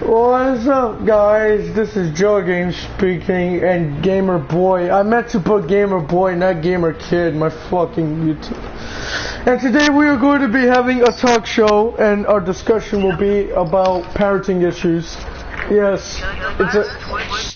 What's up, guys? This is Joe Game speaking, and Gamer Boy. I meant to put Gamer Boy, not Gamer Kid, my fucking YouTube. And today we are going to be having a talk show, and our discussion will be about parenting issues. Yes, it's a...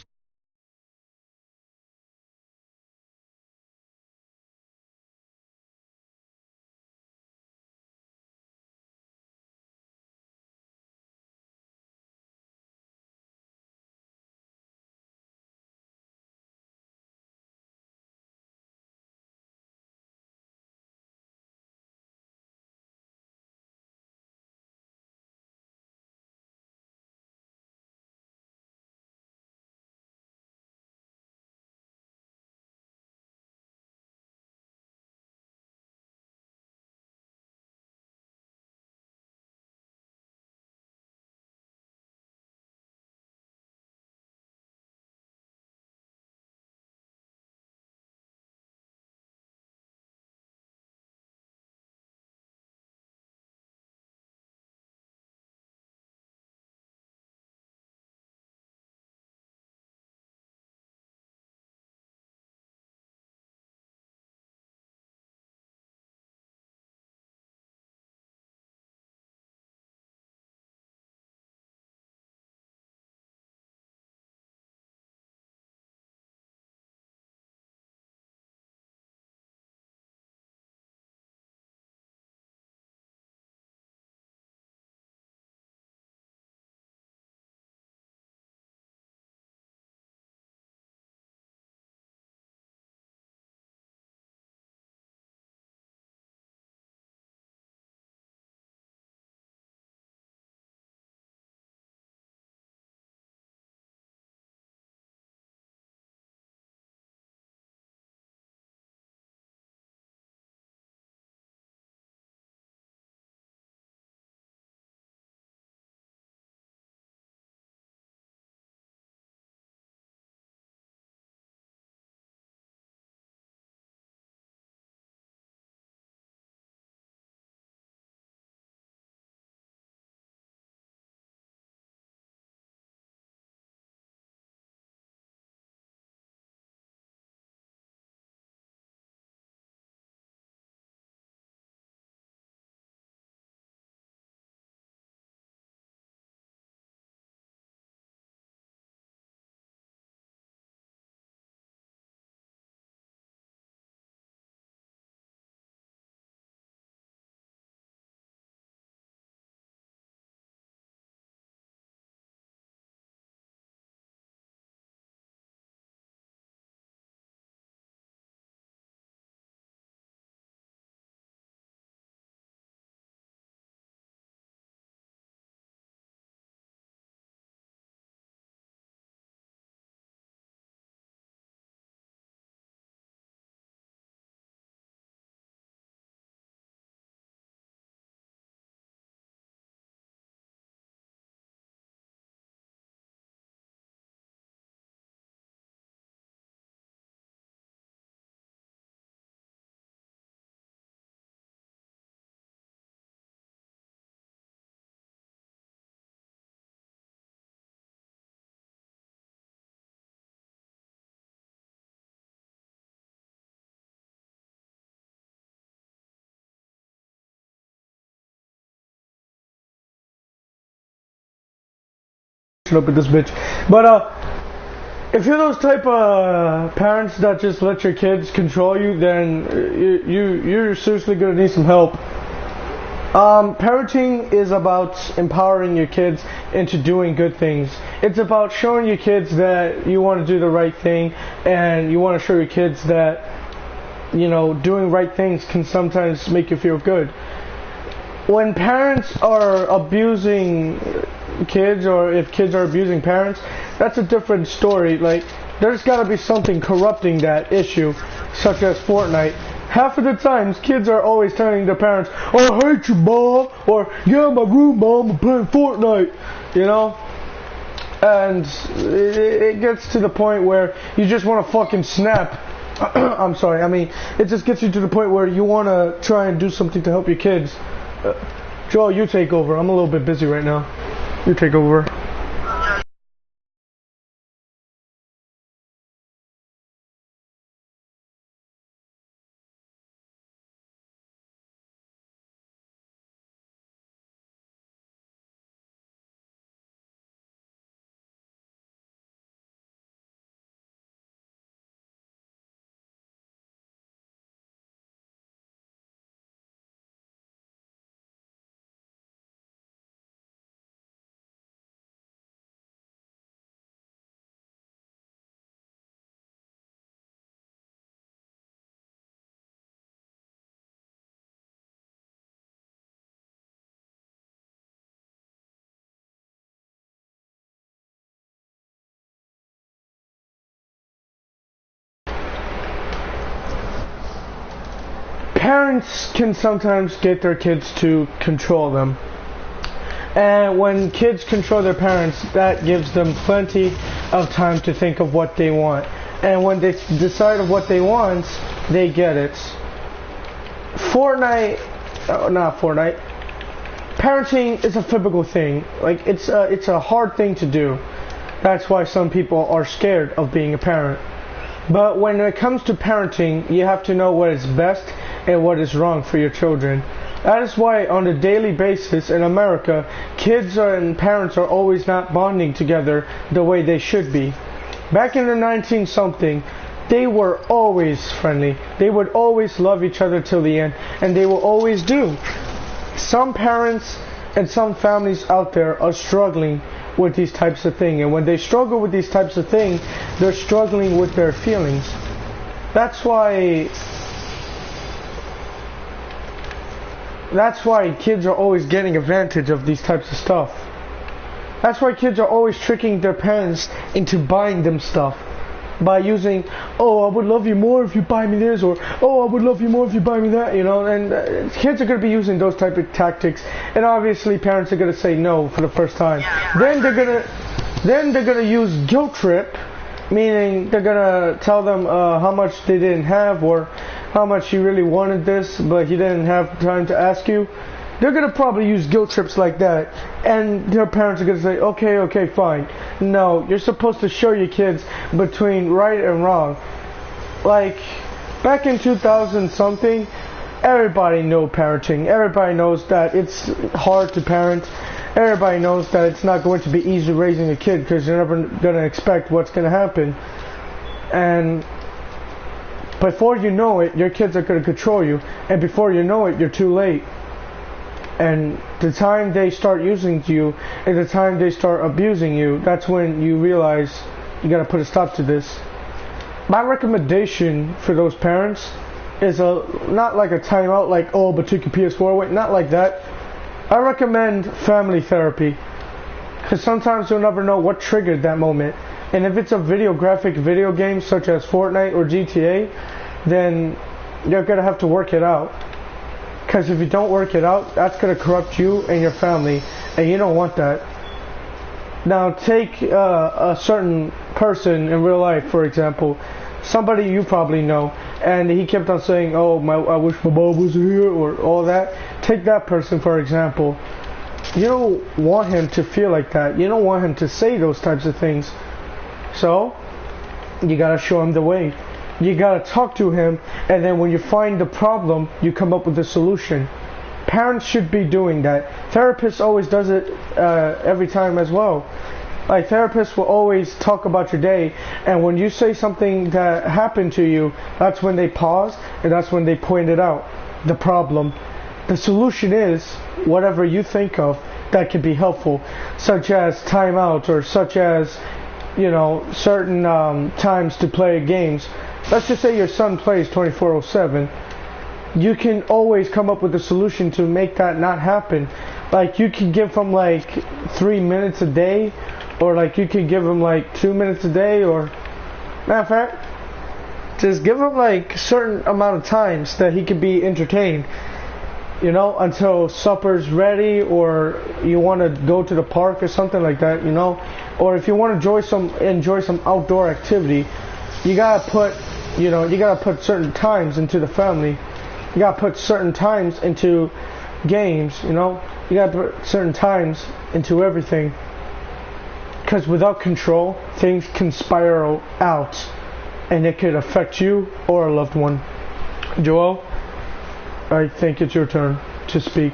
up with this bitch. But if you're those type of parents that just let your kids control you, then you're seriously gonna need some help. Parenting is about empowering your kids into doing good things. It's about showing your kids that you want to do the right thing, and you want to show your kids that, you know, doing right things can sometimes make you feel good. When parents are abusing kids, or if kids are abusing parents, that's a different story. Like, there's got to be something corrupting that issue, such as Fortnite. Half of the times, kids are always telling their parents, "Oh, I hate you, mom," or "Get out of my room, mom, I'm playing Fortnite," you know? And it gets to the point where you just want to fucking snap. I'm sorry, I mean, it just gets you to the point where you want to try and do something to help your kids. Joel, you take over. I'm a little bit busy right now. You take over. parents can sometimes get their kids to control them. And when kids control their parents, that gives them plenty of time to think of what they want. And when they decide of what they want, they get it. Parenting is a physical thing. Like it's a hard thing to do. That's why some people are scared of being a parent. But when it comes to parenting, you have to know what is best and what is wrong for your children. That is why on a daily basis in America, kids and parents are always not bonding together the way they should be. Back in the 19-something, they were always friendly. They would always love each other till the end, and they will always do. Some parents and some families out there are struggling with these types of things, and when they struggle with these types of things, they're struggling with their feelings. That's why kids are always getting advantage of these types of stuff. That's why kids are always tricking their parents into buying them stuff by using, oh, I would love you more if you buy me this, or oh, I would love you more if you buy me that, you know. And kids are going to be using those type of tactics, and obviously parents are going to say no for the first time. Then they're gonna use guilt trip, meaning they're gonna tell them how much they didn't have, or how much you really wanted this but he didn't have time to ask you. They're gonna probably use guilt trips like that, and their parents are gonna say, okay, fine. No, you're supposed to show your kids between right and wrong. Like back in 2000 something, everybody knows parenting. Everybody knows that it's hard to parent. Everybody knows that it's not going to be easy raising a kid because you're never gonna expect what's gonna happen. And before you know it, your kids are gonna control you, and before you know it, you're too late. And the time they start using you and the time they start abusing you, that's when you realize you gotta put a stop to this. My recommendation for those parents is not like a timeout, like, oh, but take your PS4 away, not like that. I recommend family therapy, because sometimes you'll never know what triggered that moment. And if it's a graphic video game such as Fortnite or GTA, then you're gonna have to work it out. Because if you don't work it out, that's going to corrupt you and your family, and you don't want that. Now take a certain person in real life, for example, somebody you probably know, and he kept on saying, oh, I wish my mom was here, or all that. Take that person, for example. You don't want him to feel like that. You don't want him to say those types of things. So, you got to show him the way. You gotta talk to him, and then when you find the problem, you come up with a solution. Parents should be doing that. Therapists always does it every time as well. Like therapists will always talk about your day, and when you say something that happened to you, that's when they pause, and that's when they point it out, the problem. The solution is whatever you think of that could be helpful, such as timeout, or such as, you know, certain times to play games. Let's just say your son plays 24/7. You can always come up with a solution to make that not happen. Like you can give him like 3 minutes a day, or like you could give him like 2 minutes a day, or matter of fact, just give him like a certain amount of times that he could be entertained. You know, until supper's ready, or you want to go to the park or something like that. You know, or if you want to enjoy some outdoor activity, you gotta put certain times into the family. You gotta put certain times into games, you know. You gotta put certain times into everything. Because without control, things can spiral out, and it could affect you or a loved one. Joel, I think it's your turn to speak.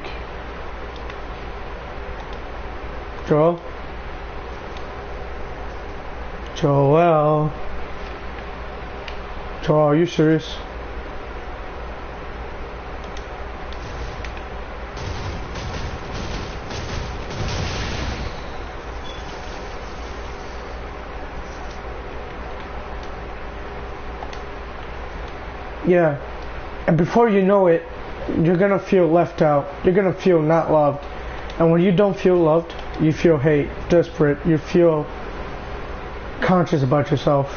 Joel? Joel, are you serious? Yeah, and before you know it, you're gonna feel left out. You're gonna feel not loved. And when you don't feel loved, you feel hate, desperate. You feel conscious about yourself.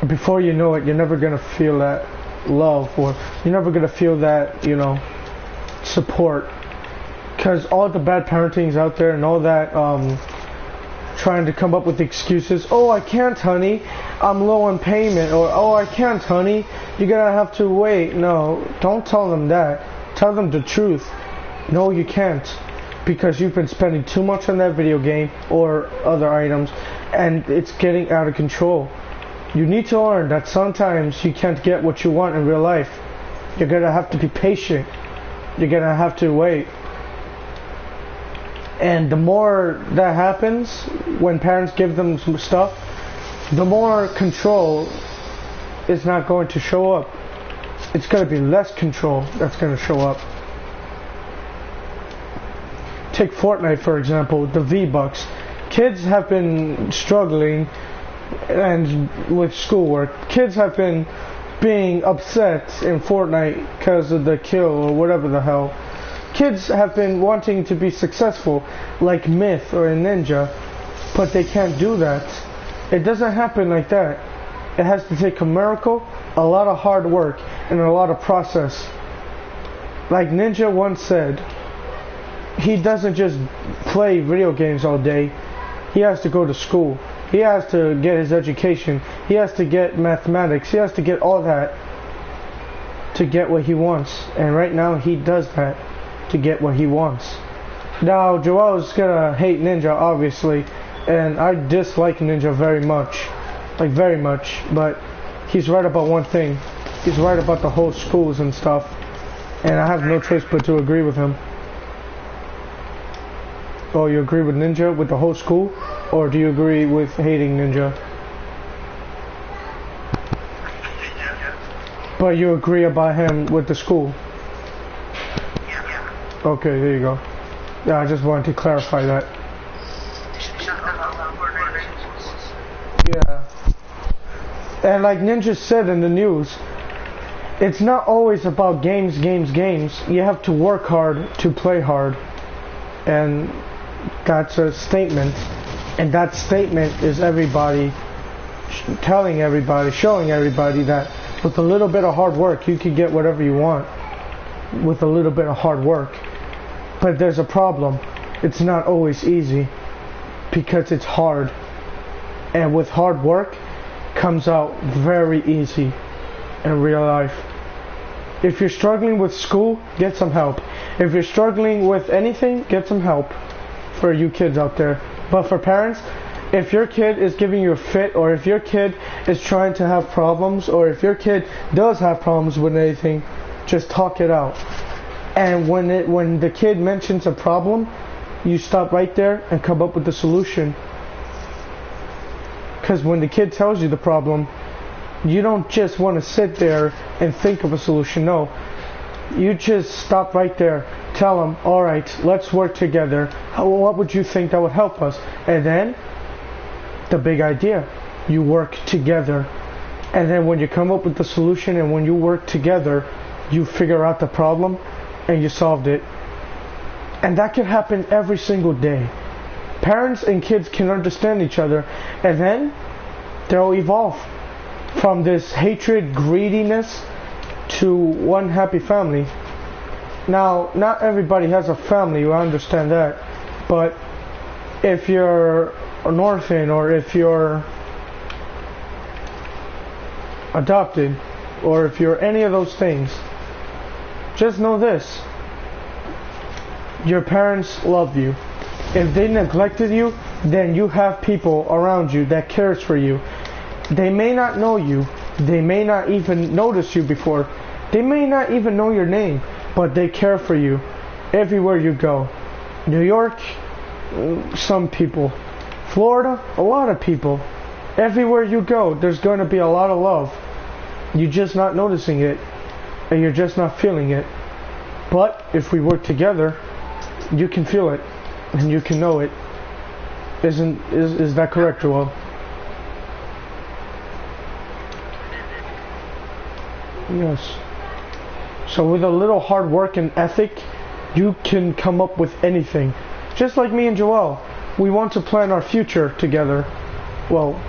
And before you know it, you're never gonna feel that. love, or you're never gonna feel that, you know, support. Because all the bad parenting's out there and all that trying to come up with excuses. Oh, I can't, honey, I'm low on payment. Or, oh, I can't, honey, you're gonna have to wait. No, don't tell them that. Tell them the truth. No, you can't, because you've been spending too much on that video game or other items, and it's getting out of control. You need to learn that sometimes you can't get what you want in real life. You're gonna have to be patient. You're gonna have to wait. And the more that happens, when parents give them some stuff, the more control is not going to show up. It's going to be less control that's going to show up. Take Fortnite, for example, the V-Bucks. Kids have been struggling and with schoolwork. Kids have been being upset in Fortnite because of the kill or whatever the hell. Kids have been wanting to be successful like Myth or a Ninja, but they can't do that. It doesn't happen like that. It has to take a miracle, a lot of hard work, and a lot of process. Like Ninja once said, he doesn't just play video games all day. He has to go to school. He has to get his education. He has to get mathematics. He has to get all that to get what he wants. And right now he does that to get what he wants. Now Joel's gonna hate Ninja, obviously, and I dislike Ninja very much, like very much, but he's right about one thing. He's right about the whole schools and stuff, and I have no choice but to agree with him. Oh, you agree with Ninja with the whole school, or do you agree with hating Ninja? But you agree about him with the school? Okay, there you go. Yeah, I just wanted to clarify that. Yeah. And like Ninja said in the news, it's not always about games. You have to work hard to play hard. And that's a statement. And that statement is everybody telling everybody, showing everybody that with a little bit of hard work, you can get whatever you want. With a little bit of hard work. But there's a problem. It's not always easy because it's hard. And with hard work comes out very easy in real life. If you're struggling with school, get some help. If you're struggling with anything, get some help for you kids out there. But for parents, if your kid is giving you a fit, or if your kid is trying to have problems, or if your kid does have problems with anything, just talk it out. And when the kid mentions a problem, you stop right there and come up with the solution. Because when the kid tells you the problem, you don't just want to sit there and think of a solution. No, you just stop right there. Tell them, all right, let's work together. What would you think that would help us? And then the big idea, you work together. And then when you come up with the solution and when you work together, you figure out the problem and you solved it. And that can happen every single day. Parents and kids can understand each other, and then they'll evolve from this hatred, greediness, to one happy family. Now, not everybody has a family, I understand that, but if you're an orphan, or if you're adopted, or if you're any of those things, just know this: your parents love you. If they neglected you, then you have people around you that cares for you. They may not know you, they may not even notice you before, they may not even know your name, but they care for you everywhere you go. New York, some people. Florida, a lot of people. Everywhere you go, there's going to be a lot of love. You're just not noticing it, and you're just not feeling it. But if we work together, you can feel it, and you can know it. Is that correct, Joel? Yes. So with a little hard work and ethic, you can come up with anything. Just like me and Joel, we want to plan our future together. Well,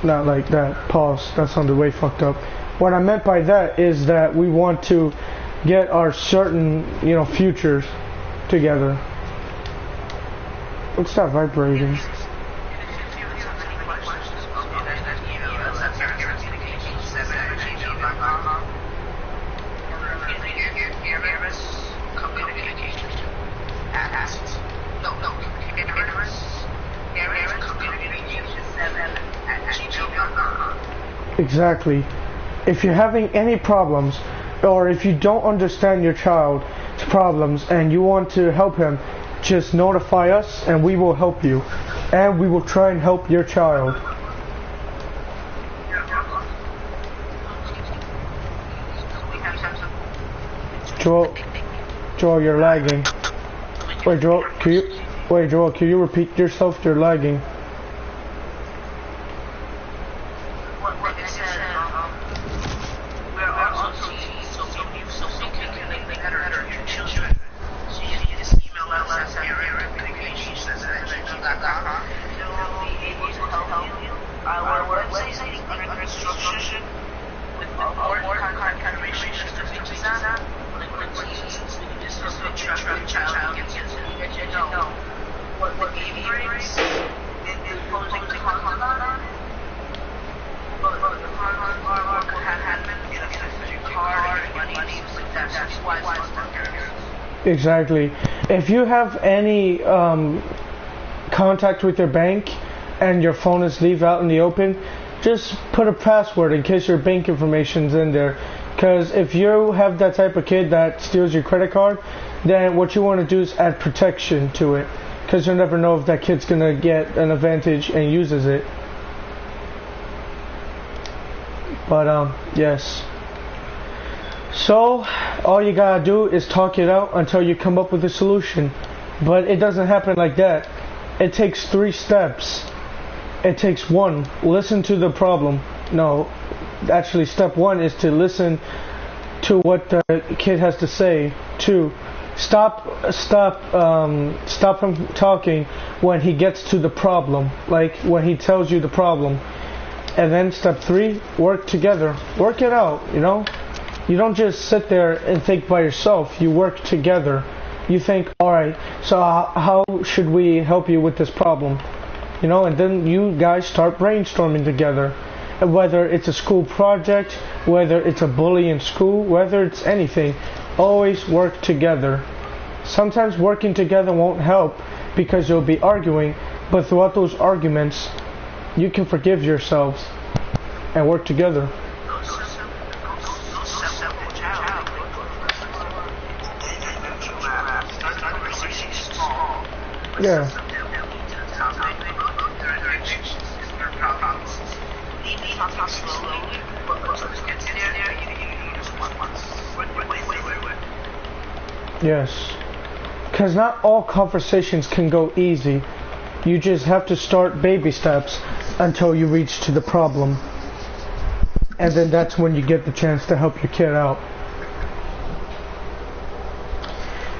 not like that. Pause. That sounded way fucked up. What I meant by that is that we want to get our certain, futures together. What's that vibrating? Exactly. If you're having any problems, or if you don't understand your child's problems and you want to help him, just notify us and we will help you. And we will try and help your child. Joel, you're lagging. Wait, Joel, can you repeat yourself? You're lagging. Exactly. If you have any contact with your bank and your phone is leave out in the open, just put a password in case your bank information's in there. Because if you have that type of kid that steals your credit card, then what you want to do is add protection to it. Because you'll never know if that kid's going to get an advantage and uses it. But, yes. So, all you gotta do is talk it out until you come up with a solution. But it doesn't happen like that. It takes 3 steps. It takes 1, listen to the problem. No, actually step 1 is to listen to what the kid has to say. 2, stop him talking when he gets to the problem, like when he tells you the problem. And then step 3, work together. Work it out, You don't just sit there and think by yourself. You work together. You think, alright, so how should we help you with this problem? And then you guys start brainstorming together. And whether it's a school project, whether it's a bully in school, whether it's anything, always work together. Sometimes working together won't help because you'll be arguing, but throughout those arguments, you can forgive yourselves and work together. Yeah. Yes. Because not all conversations can go easy. You just have to start baby steps until you reach to the problem. And then that's when you get the chance to help your kid out.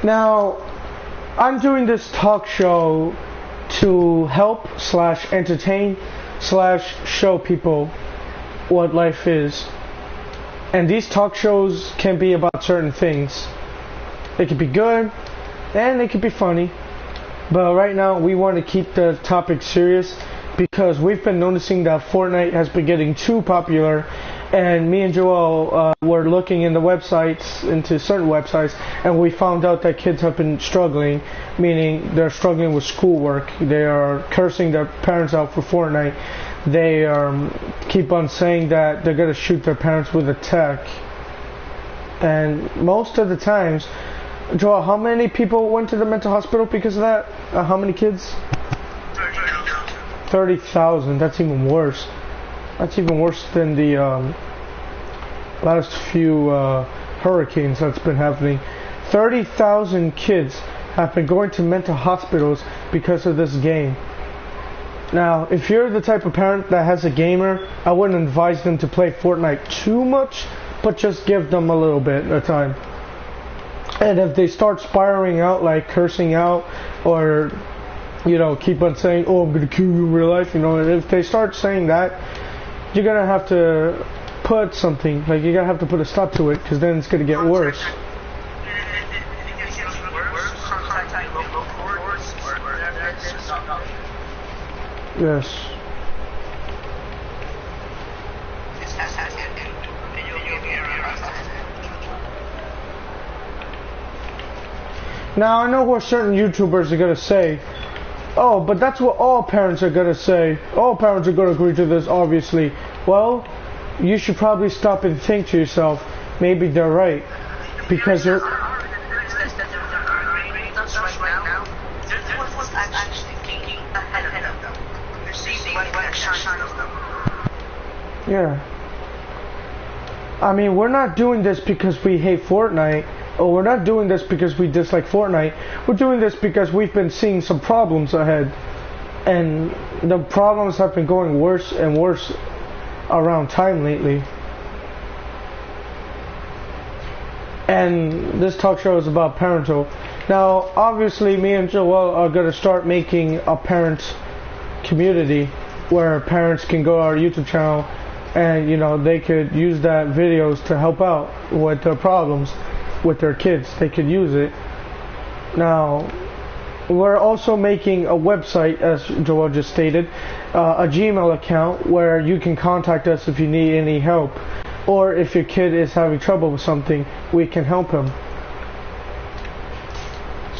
Now, I'm doing this talk show to help / entertain / show people what life is. And these talk shows can be about certain things. They could be good and they could be funny. But right now we want to keep the topic serious because we've been noticing that Fortnite has been getting too popular. And me and Joel were looking in the websites, into certain websites, and we found out that kids have been struggling, meaning they're struggling with schoolwork. They are cursing their parents out for Fortnite. They keep on saying that they're going to shoot their parents with a tech. And most of the times, Joel, how many people went to the mental hospital because of that? How many kids? 30,000. That's even worse. That's even worse than the last few hurricanes that's been happening. 30,000 kids have been going to mental hospitals because of this game. Now, if you're the type of parent that has a gamer, I wouldn't advise them to play Fortnite too much, but just give them a little bit at a time. And if they start spiraling out, like cursing out, or keep on saying, "Oh, I'm gonna kill you in real life," and if they start saying that, you're gonna have to put something, like you gotta have to put a stop to it, because then it's gonna get worse. Yes. Now I know what certain YouTubers are gonna say. Oh, but that's what all parents are gonna say. All parents are gonna agree to this, obviously. Well, you should probably stop and think to yourself, maybe they're right. Because you're... Yeah. I mean, we're not doing this because we hate Fortnite. Or we're not doing this because we dislike Fortnite. We're doing this because we've been seeing some problems ahead. And the problems have been going worse and worse around time lately. And this talk show is about parental. Now, obviously, me and Joel are going to start making a parent community where parents can go to our YouTube channel and, you know, they could use that videos to help out with their problems with their kids. They could use it. Now, we're also making a website, as Joel just stated, a Gmail account where you can contact us if you need any help, or if your kid is having trouble with something, we can help him.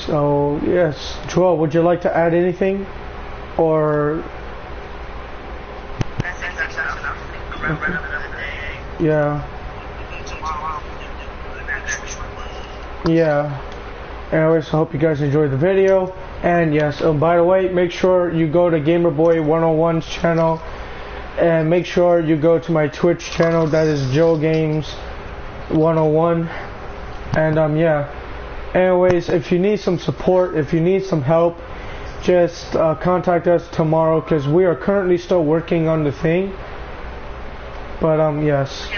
So yes, Joel, would you like to add anything, or? Yeah. Yeah. Anyways, I hope you guys enjoyed the video. And yes, by the way, make sure you go to gamerkid101's channel, and make sure you go to my Twitch channel, that is Joe Games 101. And yeah. Anyways, if you need some support, if you need some help, just contact us tomorrow, because we are currently still working on the thing. But yes.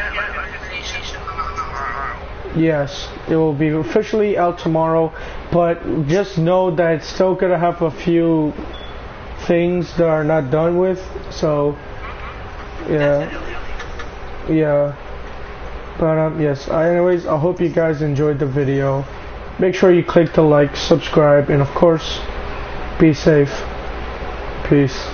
Yes, it will be officially out tomorrow, but just know that it's still gonna have a few things that are not done with, so yeah. But yes, anyways, I hope you guys enjoyed the video. Make sure you click the like, subscribe, and of course, be safe. Peace.